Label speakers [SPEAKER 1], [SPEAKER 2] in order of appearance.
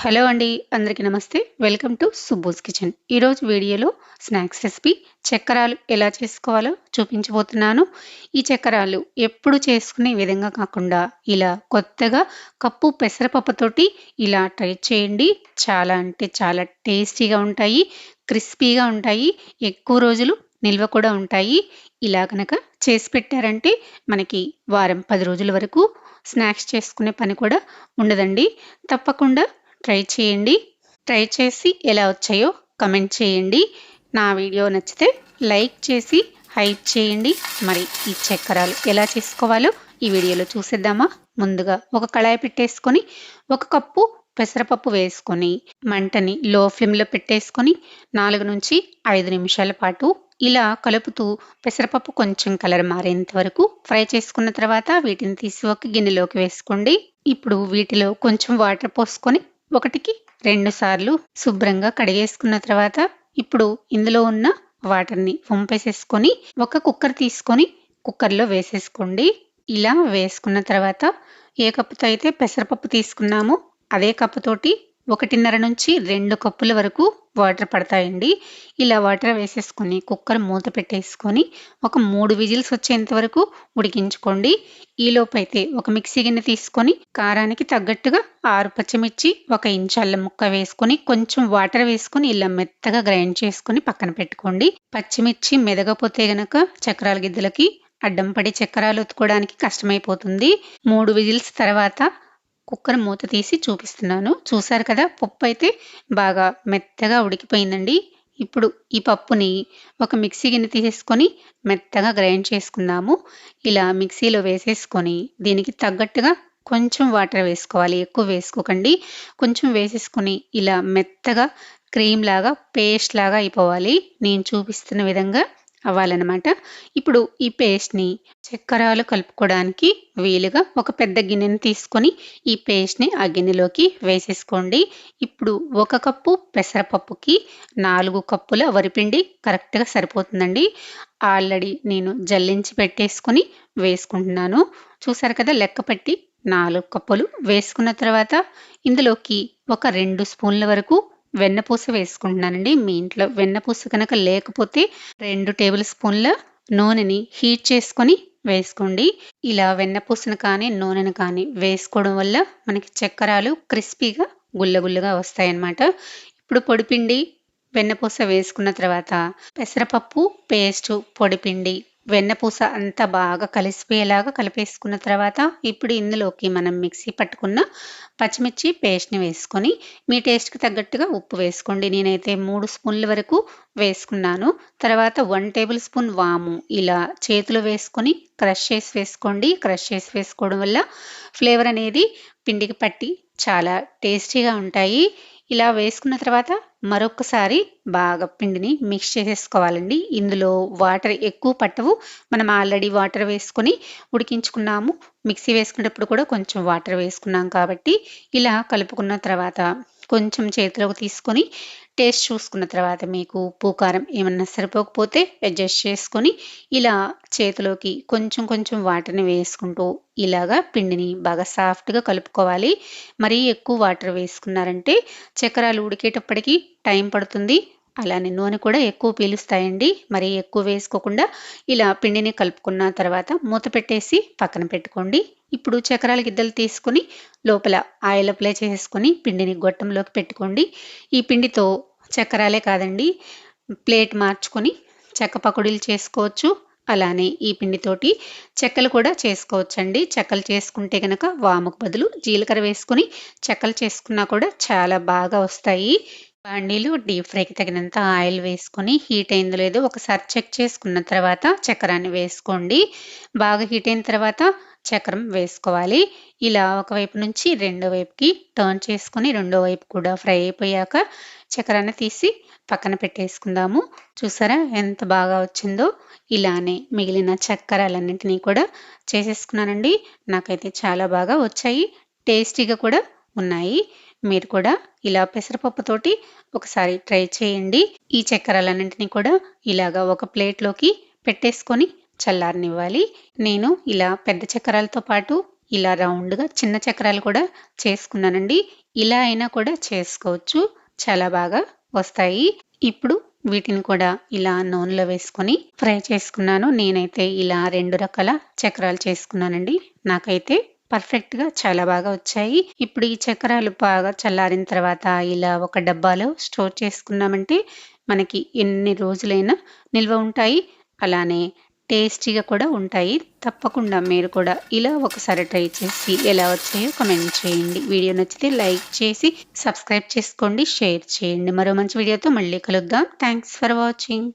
[SPEAKER 1] Hello అండి. అందరికీ నమస్తే. Welcome to Subbu's kitchen. ఈరోజు వీడియోలో స్నాక్స్ రెసిపీ చక్కరాలు ఎలా చేసుకోవాలో చూపించబోతున్నాను. ఈ చక్కరాలు ఎప్పుడు చేసుకునే విధంగా కాకుండా ఇలా కొత్తగా కప్పు పెసరపప్పుతోటి ఇలా ట్రై చేయండి. చాలా అంటే చాలా టేస్టీగా ఉంటాయి. క్రిస్పీగా ఉంటాయి. ఎక్కువ రోజులు నిల్వ కూడా ఉంటాయి. ఇలా కనుక చేసి పెట్టారంటే మనకి వారం 10 రోజుల వరకు స్నాక్స్ చేసుకునే పని కూడా ఉండదండి. తప్పకుండా ట్రై చేయండి. ట్రై చేసి ఎలా వచ్చాయో కమెంట్ చేయండి. నా వీడియో నచ్చితే లైక్ చేసి హైప్ చేయండి. మరి ఈ చక్కరాలు ఎలా చేసుకోవాలో ఈ వీడియోలో చూసేద్దామా? ముందుగా ఒక కళాయి పెట్టేసుకొని 1 కప్పు పెసరపప్పు వేసుకొని మంటని లో ఫ్లేమ్లో పెట్టేసుకొని 4 నుంచి 5 నిమిషాల పాటు ఇలా కలుపుతూ పెసరపప్పు కొంచెం కలర్ మారేంత వరకు ఫ్రై చేసుకున్న తర్వాత వీటిని తీసి ఒక గిన్నెలోకి వేసుకోండి. ఇప్పుడు వీటిలో కొంచెం వాటర్ పోసుకొని 1కి 2 సార్లు శుభ్రంగా కడిగేసుకున్న తర్వాత ఇప్పుడు ఇందులో ఉన్న వాటర్ని వంపేసేసుకొని ఒక కుక్కర్ తీసుకొని కుక్కర్లో వేసేసుకోండి. ఇలా వేసుకున్న తర్వాత ఏ కప్పుతో అయితే పెసరపప్పు తీసుకున్నామో అదే కప్పుతోటి 1.5 నుంచి 2 కప్పుల వరకు వాటర్ పడతాయండి. ఇలా వాటర్ వేసేసుకొని కుక్కర్ మూత పెట్టేసుకొని ఒక 3 విజిల్స్ వచ్చేంత వరకు ఉడికించుకోండి. ఈలోపైతే ఒక మిక్సీ గిన్నె తీసుకొని కారానికి తగ్గట్టుగా 6 పచ్చిమిర్చి, 1 ఇంచు అల్లం ముక్క వేసుకొని కొంచెం వాటర్ వేసుకొని ఇలా మెత్తగా గ్రైండ్ చేసుకొని పక్కన పెట్టుకోండి. పచ్చిమిర్చి మెదగపోతే గనక చక్రాల గిద్దలకి అడ్డం పడి చక్రాలు ఒత్తుకోవడానికి కష్టమైపోతుంది. 3 విజిల్స్ తర్వాత కుక్కర్ మూత తీసి చూపిస్తున్నాను. చూసారు కదా, పప్పు అయితే బాగా మెత్తగా ఉడికిపోయిందండి. ఇప్పుడు ఈ పప్పుని ఒక మిక్సీ గిన్నె తీసేసుకొని మెత్తగా గ్రైండ్ చేసుకుందాము. ఇలా మిక్సీలో వేసేసుకొని దీనికి తగ్గట్టుగా కొంచెం వాటర్ వేసుకోవాలి, ఎక్కువ వేసుకోకండి. కొంచెం వేసేసుకొని ఇలా మెత్తగా క్రీమ్ లాగా పేస్ట్ లాగా అయిపోవాలి. నేను చూపిస్తున్న విధంగా అవ్వాలన్నమాట. ఇప్పుడు ఈ పేస్ట్ని చక్కరాలు కలుపుకోవడానికి వీలుగా ఒక పెద్ద గిన్నెని తీసుకొని ఈ పేస్ట్ని ఆ గిన్నెలోకి వేసేసుకోండి. ఇప్పుడు 1 కప్పు పెసరపప్పుకి 4 కప్పుల వరిపిండి కరెక్ట్గా సరిపోతుందండి. ఆల్రెడీ నేను జల్లించి పెట్టేసుకొని వేసుకుంటున్నాను. చూసారు కదా, లెక్క పెట్టి 4 కప్పులు వేసుకున్న తర్వాత ఇందులోకి ఒక 2 స్పూన్ల వరకు వెన్నపూస వేసుకుంటున్నానండి. మీ ఇంట్లో వెన్నపూస కనుక లేకపోతే 2 టేబుల్ స్పూన్ల నూనెని హీట్ చేసుకొని వేసుకోండి. ఇలా వెన్నపూసను కానీ నూనెను కానీ వేసుకోవడం వల్ల మనకి చక్కరాలు క్రిస్పీగా గుల్లగుల్లగా వస్తాయన్నమాట. ఇప్పుడు పొడిపిండి వెన్నపూస వేసుకున్న తర్వాత పెసరపప్పు పేస్టు పొడిపిండి వెన్నపూస అంతా బాగా కలిసిపోయేలాగా కలిపేసుకున్న తర్వాత ఇప్పుడు ఇందులోకి మనం మిక్సీ పట్టుకున్న పచ్చిమిర్చి పేస్ట్ని వేసుకొని మీ టేస్ట్కి తగ్గట్టుగా ఉప్పు వేసుకోండి. నేనైతే 3 స్పూన్ల వరకు వేసుకున్నాను. తర్వాత 1 టేబుల్ స్పూన్ వాము ఇలా చేతిలో వేసుకొని క్రష్ చేసి వేసుకోండి. క్రష్ చేసి వేసుకోవడం వల్ల ఫ్లేవర్ అనేది పిండికి పట్టి చాలా టేస్టీగా ఉంటాయి. ఇలా వేసుకున్న తర్వాత మరొకసారి బాగా పిండిని మిక్స్ చేసేసుకోవాలండి. ఇందులో వాటర్ ఎక్కువ పట్టవు. మనం ఆల్రెడీ వాటర్ వేసుకొని ఉడికించుకున్నాము. మిక్సీ వేసుకునేటప్పుడు కూడా కొంచెం వాటర్ వేసుకున్నాం కాబట్టి ఇలా కలుపుకున్న తర్వాత కొంచెం చేతిలోకి తీసుకొని టేస్ట్ చూసుకున్న తర్వాత మీకు ఉప్పు కారం ఏమన్నా సరిపోకపోతే అడ్జస్ట్ చేసుకొని ఇలా చేతిలోకి కొంచెం కొంచెం వాటర్ని వేసుకుంటూ ఇలాగా పిండిని బాగా సాఫ్ట్గా కలుపుకోవాలి. మరీ ఎక్కువ వాటర్ వేసుకున్నారంటే చక్రాలు ఉడికేటప్పటికి టైం పడుతుంది. అలానే నూనె కూడా ఎక్కువ పీలుస్తాయండి. మరీ ఎక్కువ వేసుకోకుండా ఇలా పిండిని కలుపుకున్న తర్వాత మూత పెట్టేసి పక్కన పెట్టుకోండి. ఇప్పుడు చక్రాల గిద్దలు తీసుకొని లోపల ఆయిల్ అప్లై చేసుకొని పిండిని గొట్టంలోకి పెట్టుకోండి. ఈ పిండితో చక్రాలే కాదండి, ప్లేట్ మార్చుకొని చెక్క పకోడీలు చేసుకోవచ్చు. అలానే ఈ పిండితోటి చెక్కలు కూడా చేసుకోవచ్చండి. చెక్కలు చేసుకుంటే కనుక వాముకు బదులు జీలకర్ర వేసుకొని చెక్కలు చేసుకున్నా కూడా చాలా బాగా వస్తాయి. బాండీలు డీప్ ఫ్రైకి తగినంత ఆయిల్ వేసుకొని హీట్ అయిందో లేదో ఒకసారి చెక్ చేసుకున్న తర్వాత చక్రాన్ని వేసుకోండి. బాగా హీట్ అయిన తర్వాత చక్రం వేసుకోవాలి. ఇలా ఒకవైపు నుంచి రెండో వైపుకి టర్న్ చేసుకొని రెండో వైపు కూడా ఫ్రై అయిపోయాక చక్రాన్ని తీసి పక్కన పెట్టేసుకుందాము. చూసారా ఎంత బాగా వచ్చిందో. ఇలానే మిగిలిన చక్కరాలన్నింటినీ కూడా చేసేసుకున్నానండి. నాకైతే చాలా బాగా వచ్చాయి, టేస్టీగా కూడా ఉన్నాయి. మీరు కూడా ఇలా పెసరపప్పుతోటి ఒకసారి ట్రై చేయండి. ఈ చక్కరాలన్నింటినీ కూడా ఇలాగా ఒక ప్లేట్లోకి పెట్టేసుకొని చల్లారనివ్వాలి. నేను ఇలా పెద్ద చక్రాలతో పాటు ఇలా రౌండ్‌గా చిన్న చక్రాలు కూడా చేసుకున్నానండి. ఇలా అయినా కూడా చేసుకోవచ్చు. చాలా బాగా వస్తాయి. ఇప్పుడు వీటిని కూడా ఇలా నూనెలో వేసుకొని ఫ్రై చేసుకున్నాను. నేనైతే ఇలా 2 రకాల చక్రాలు చేసుకున్నానండి. నాకైతే పర్ఫెక్ట్‌గా చాలా బాగా వచ్చాయి. ఇప్పుడు ఈ చక్రాలు బాగా చల్లారిన తర్వాత ఇలా ఒక డబ్బాలో స్టోర్ చేసుకున్నామంటే మనకి ఎన్ని రోజులైనా నిల్వ ఉంటాయి. అలానే టేస్టీగా కూడా ఉంటాయి. తప్పకుండా మీరు కూడా ఇలా ఒకసారి ట్రై చేసి ఎలా వచ్చాయో కామెంట్ చేయండి. వీడియో నచ్చితే లైక్ చేసి సబ్స్క్రైబ్ చేసుకోండి, షేర్ చేయండి. మరో మంచి వీడియోతో మళ్ళీ కలుద్దాం. Thanks for watching.